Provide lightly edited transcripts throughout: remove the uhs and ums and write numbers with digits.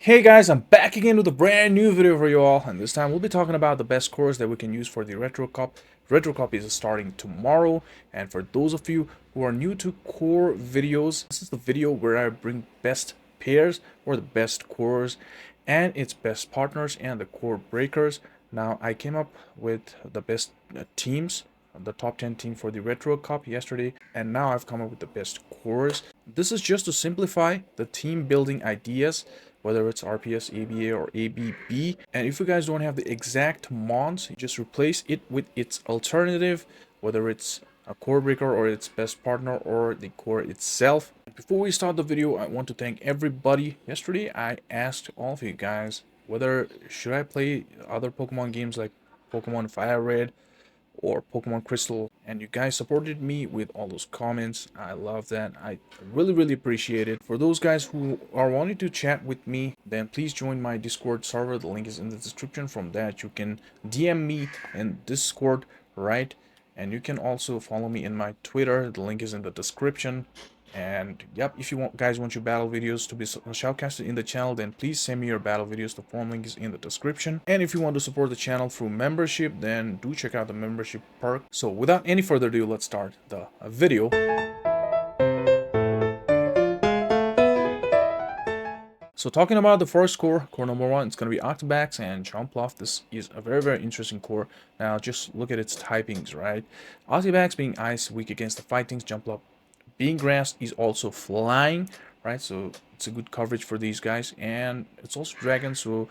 Hey guys, I'm back again with a brand new video for you all, and this time we'll be talking about the best cores that we can use for the Retro Cup. Retro Cup is starting tomorrow, and for those of you who are new to core videos, this is the video where I bring best pairs or the best cores and its best partners and the core breakers. Now I came up with the best teams, the top 10 team for the Retro Cup yesterday, and now I've come up with the best cores. This is just to simplify the team building ideas, whether it's RPS, ABA, or ABB. And if you guys don't have the exact mons, you just replace it with its alternative, whether it's a core breaker or its best partner or the core itself. Before we start the video, I want to thank everybody. Yesterday, I asked all of you guys whether should I play other Pokemon games like Pokemon Fire Red or Pokemon Crystal, and you guys supported me with all those comments. I love that. I really appreciate it. For those guys who are wanting to chat with me, then please join my Discord server. The link is in the description. From that you can DM me in Discord, right? And you can also follow me in my Twitter. The link is in the description. And yep, if you guys want your battle videos to be shoutcasted in the channel, then please send me your battle videos. The form link is in the description. And if you want to support the channel through membership, then do check out the membership perk. So without any further ado, let's start the video. So talking about the first core number one, it's going to be Octillery and Jumpluff. This is a very interesting core. Now just look at its typings, right? Octillery being ice, weak against the fightings. Jumpluff being grass, is also flying, right? So it's a good coverage for these guys, and it's also dragon. So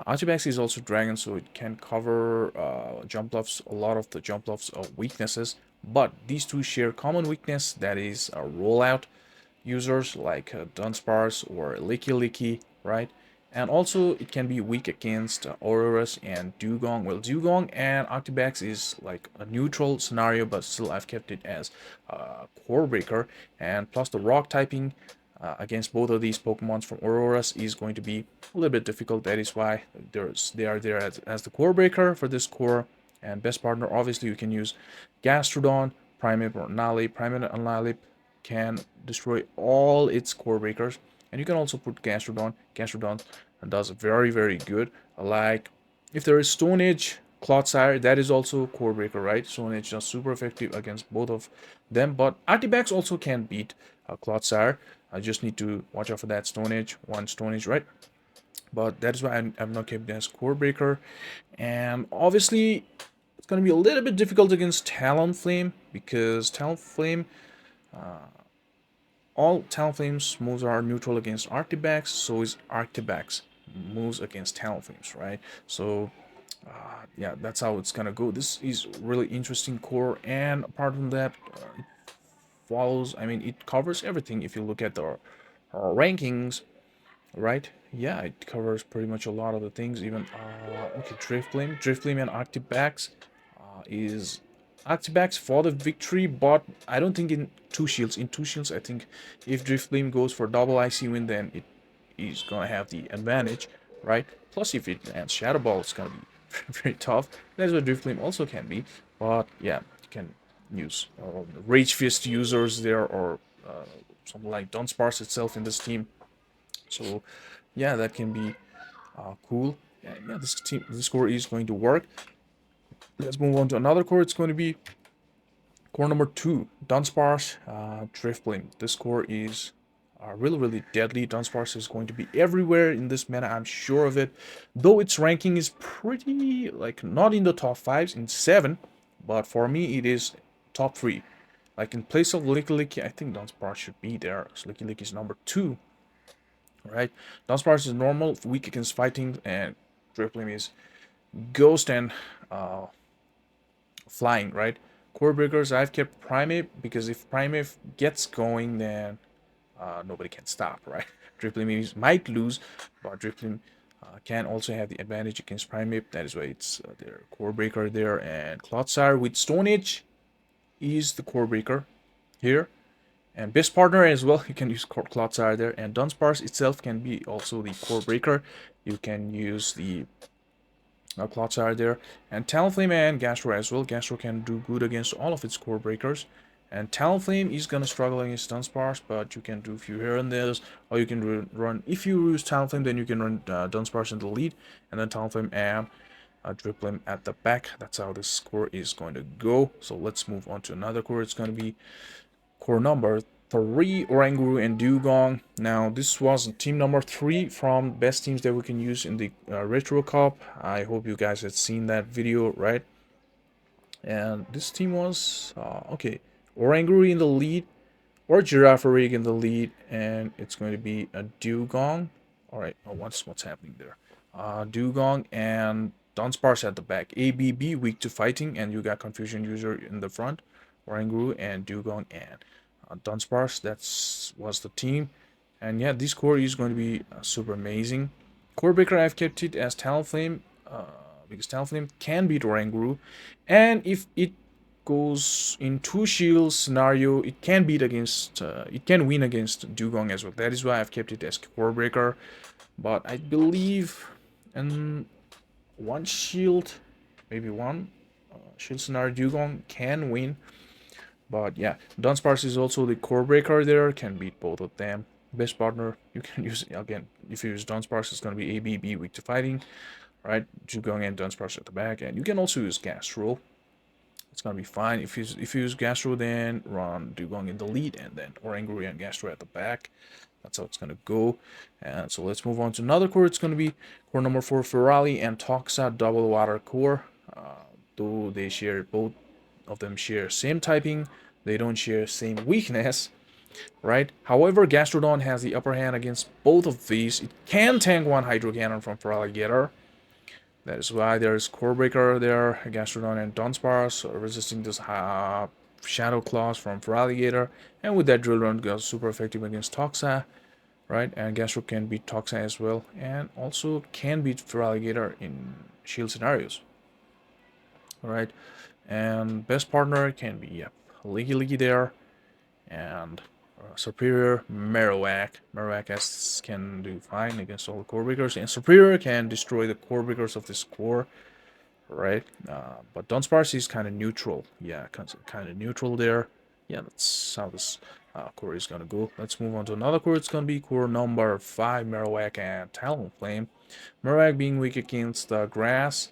Artibax is also dragon, so it can cover Jumpluff's, a lot of the Jumpluff's weaknesses. But these two share common weakness, that is rollout users like Dunsparce or Lickilicky, right? And also it can be weak against Oranguru and Dugong. Well, Dugong and Octillery is like a neutral scenario, but still I've kept it as core breaker. And plus the rock typing against both of these Pokemons from Oranguru is going to be a little bit difficult. That is why they are there as the core breaker for this core. And best partner, obviously you can use Gastrodon, Primeape, or Annihilate. Primeape and Annihilate can destroy all its core breakers. And you can also put Gastrodon. Gastrodon does very good. Like if there is Stone Edge, Quagsire, that is also core breaker, right? Stone Edge is super effective against both of them. But Artibax also can beat Quagsire. I just need to watch out for that Stone Edge, one Stone Edge, right? But that is why I'm not kept as core breaker. And obviously it's going to be a little bit difficult against Talonflame, because Talonflame, all Talonflame's moves are neutral against Artibax, so is Artibax moves against Talonflames, right? So yeah, that's how it's gonna go. This is really interesting core, and apart from that, it follows, I mean, it covers everything. If you look at the rankings, right? Yeah, it covers pretty much a lot of the things. Even okay, Drifblim and Artibax is Octillery for the victory, but I don't think in two shields. In two shields, I think if Drifblim goes for double IC win, then it is gonna have the advantage, right? Plus, if it lands Shadow Ball, it's gonna be very tough. That's what Drifblim also can be, but yeah, you can use Rage Fist users there, or something like Dunsparce itself in this team. So yeah, that can be cool. Yeah, this score is going to work. Let's move on to another core. It's going to be core number 2, Dunsparce, Drifblim. This core is really deadly. Dunsparce is going to be everywhere in this meta, I'm sure of it. Though its ranking is pretty, like, not in the top 5s, in 7, but for me it is top 3. Like in place of Lickilicky, I think Dunsparce should be there. So Lickilicky is number 2, right? Dunsparce is normal, weak against fighting, and Drifblim is ghost and flying, right? Core breakers, I've kept Primeape, because if Primeape gets going, then nobody can stop, right? Drifblim might lose, but Drifblim can also have the advantage against Primeape. That is why it's their core breaker there. And Quagsire with Stone Edge is the core breaker here. And best partner as well, you can use Quagsire there. And Dunsparce itself can be also the core breaker. You can use the Quagsire there, and Talonflame and Gastro as well. Gastro can do good against all of its core breakers, And Talonflame is gonna struggle against Dunsparce, but you can do a few here and there, or you can run. If you use Talonflame, then you can run Dunsparce in the lead, and then Talonflame and Drifblim at the back. That's how this core is going to go. So let's move on to another core. It's going to be core number 3, Oranguru and Dugong. Now, this was team number 3 from best teams that we can use in the Retro Cup. I hope you guys had seen that video, right? And this team was, okay, Oranguru in the lead, or Girafarig in the lead, and it's going to be a Dugong. Alright, oh, what's happening there? Dugong and Dunsparce at the back. ABB, weak to fighting, and you got Confusion User in the front. Oranguru and Dugong and Dunsparce, was the team. And yeah, this core is going to be super amazing. Core breaker, I've kept it as Talonflame, because Talonflame can beat Oranguru, and if it goes in 2 shield scenario, it can beat against, it can win against Dugong as well. That is why I've kept it as core breaker. But I believe in 1 shield, maybe 1 shield scenario, Dugong can win. But yeah, Dunsparce is also the core breaker there, can beat both of them. Best partner, you can use, again, if you use Dunsparce, it's going to be ABB, weak to fighting, right? Dugong and Dunsparce at the back, and you can also use Gastrodon. It's going to be fine. If you use Gastrodon, then run Dugong in the lead, and then Oranguru and Gastrodon at the back. That's how it's going to go. And so let's move on to another core. It's going to be core number 4, Ferali and Toxa double water core. Though they share, both of them share same typing, they don't share same weakness, right? However, Gastrodon has the upper hand against both of these. It can tank 1 Hydro Cannon from Feraligatr. That is why there's core breaker there, Gastrodon and Dunsparce resisting this Shadow Claws from Feraligatr, and with that drill run goes super effective against Toxa, right? And Gastro can beat Toxa as well, and also can beat Feraligatr in shield scenarios. Alright, and best partner can be, yeah, Lickilicky there, and Serperior, Marowak. Marowak can do fine against all the core breakers, and Serperior can destroy the core breakers of this core, right? But Dunsparce is kind of neutral. Yeah, kind of neutral there. Yeah, that's how this core is going to go. Let's move on to another core. It's going to be core number 5, Marowak and Talonflame. Marowak being weak against grass,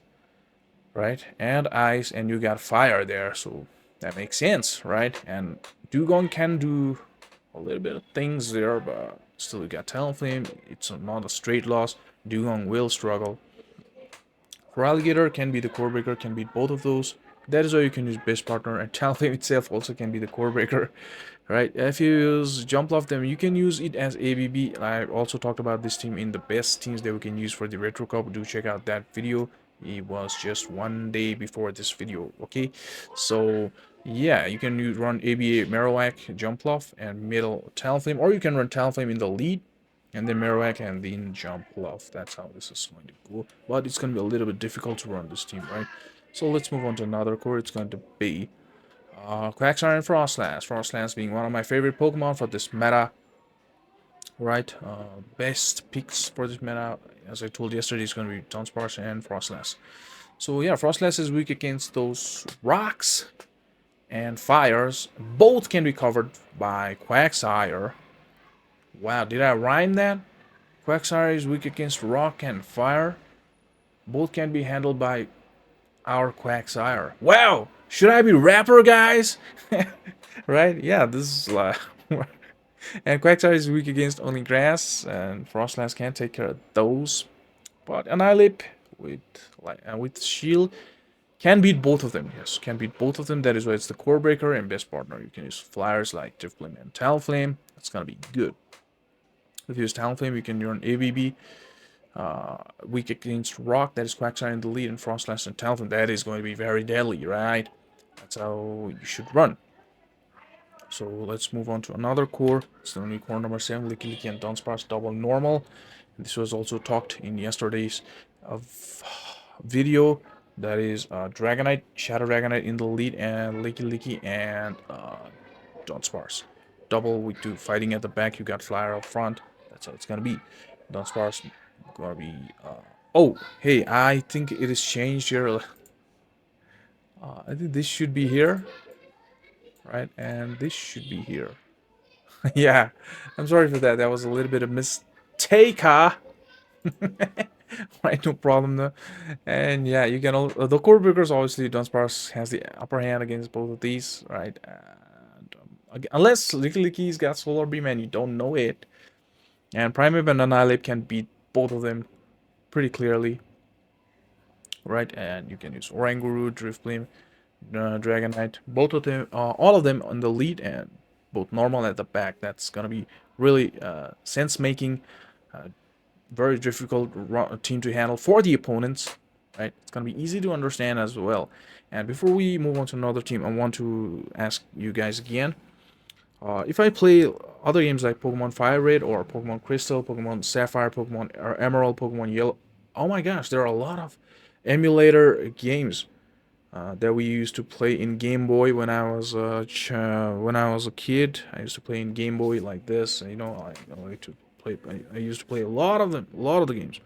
right? And ice, and you got fire there, so that makes sense, right? And Dugong can do a little bit of things there, but still you got Talonflame. It's not a straight loss. Dugong will struggle. Feraligatr can be the core breaker, can beat both of those. That is why you can use best partner, and Talonflame itself also can be the core breaker, right? If you use Jumpluff, then you can use it as ABB. I also talked about this team in the best teams that we can use for the Retro Cup. Do check out that video. It was just 1 day before this video, okay? So yeah, you can run ABA Marowak, Jumpluff, and middle Talonflame, or you can run Talonflame in the lead, and then Marowak, and then Jumpluff. That's how this is going to go. But it's going to be a little bit difficult to run this team, right? So let's move on to another core. It's going to be Quagsire and Froslass. Froslass being one of my favorite Pokemon for this meta, right? Best picks for this meta, as I told yesterday, is going to be Dunsparce and Froslass. So yeah, Froslass is weak against those rocks and fires. Both can be covered by Quagsire. Wow, did I rhyme that? Quagsire is weak against rock and fire. Both can be handled by our Quagsire. Wow, should I be rapper, guys? Right? Yeah, this is like... And Quagsire is weak against only grass, and Froslass can take care of those. But Annihilate with shield can beat both of them. Yes, can beat both of them. That is why it's the core breaker and best partner. You can use flyers like Drifblim and Talonflame. That's gonna be good. If you use Talonflame, you can run ABB. Weak against rock. That is Quagsire in the lead, and Froslass and Talonflame. That is going to be very deadly, right? That's how you should run. So let's move on to another core. It's the only core number 7, Lickilicky and Dunsparce double normal. This was also talked in yesterday's video. That is Dragonite, Shadow Dragonite in the lead, and Lickilicky and Dunsparce. Double weak to fighting at the back. You got Flyer up front. That's how it's gonna be. Dunsparce gonna be. Oh, hey, I think it is changed here. I think this should be here. right? And this should be here. Yeah, I'm sorry for that. That was a little bit of mistake, huh? Right, no problem though. And yeah, you can all the core breakers. Obviously, Dunsparce has the upper hand against both of these, right? And, unless Lickilicky's got Solar Beam and you don't know it, and Primeape and Annihilate can beat both of them pretty clearly, right? And you can use Oranguru, Drifblim, Dragonite, both of them, all of them on the lead, and both normal at the back. That's gonna be really sense making. Very difficult team to handle for the opponents, right? It's gonna be easy to understand as well. And before we move on to another team, I want to ask you guys again, if I play other games like Pokemon Fire Red or Pokemon Crystal, Pokemon Sapphire, Pokemon Emerald, Pokemon Yellow, oh my gosh, there are a lot of emulator games that we used to play in Game Boy when I was a kid. I used to play in Game Boy like this. You know, I like to play. I used to play a lot of them, a lot of the games.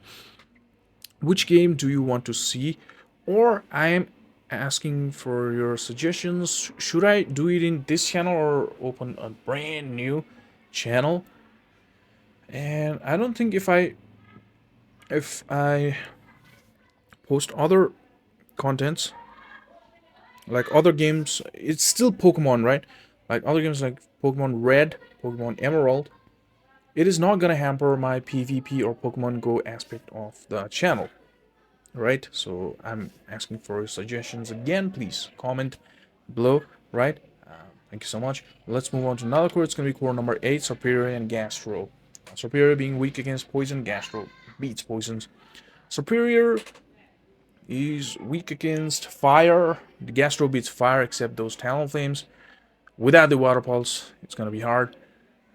Which game do you want to see? Or I am asking for your suggestions. Should I do it in this channel or open a brand new channel? And I don't think if I post other contents like other games, it's still Pokemon, right? Like other games like Pokemon Red, Pokemon Emerald, it is not gonna hamper my PvP or Pokemon Go aspect of the channel, right? So I'm asking for suggestions again. Please comment below, right? Thank you so much. Let's move on to another core. It's gonna be core number 8, Serperior and Gastro. Serperior being weak against poison, Gastro beats poisons. Serperior is weak against fire. The Gastro beats fire except those Talonflames. Without the Water Pulse, it's gonna be hard.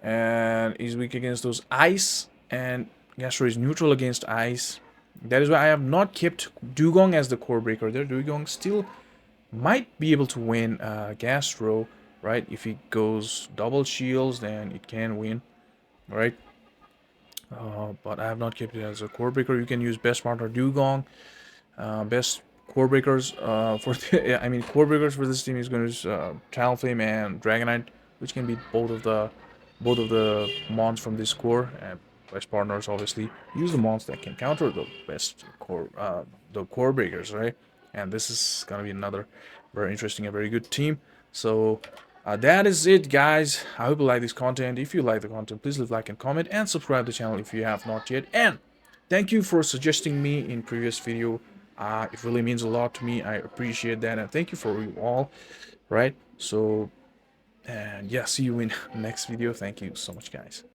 And he's weak against those ice. And Gastro is neutral against ice. That is why I have not kept Dugong as the core breaker there. Dugong still might be able to win Gastro, right? If he goes double shields, then it can win, right? But I have not kept it as a core breaker. You can use best partner Dugong. Best core breakers for the, I mean core breakers for this team is going to use Talonflame and Dragonite, which can be both of the mons from this core. And best partners obviously use the mons that can counter the best core the core breakers, right? And this is gonna be another very interesting and very good team. So that is it, guys. I hope you like this content. If you like the content, please leave a like and comment and subscribe to the channel if you have not yet. And thank you for suggesting me in previous video. It really means a lot to me. I appreciate that, and thank you for you all, right? So, and yeah, see you in next video. Thank you so much, guys.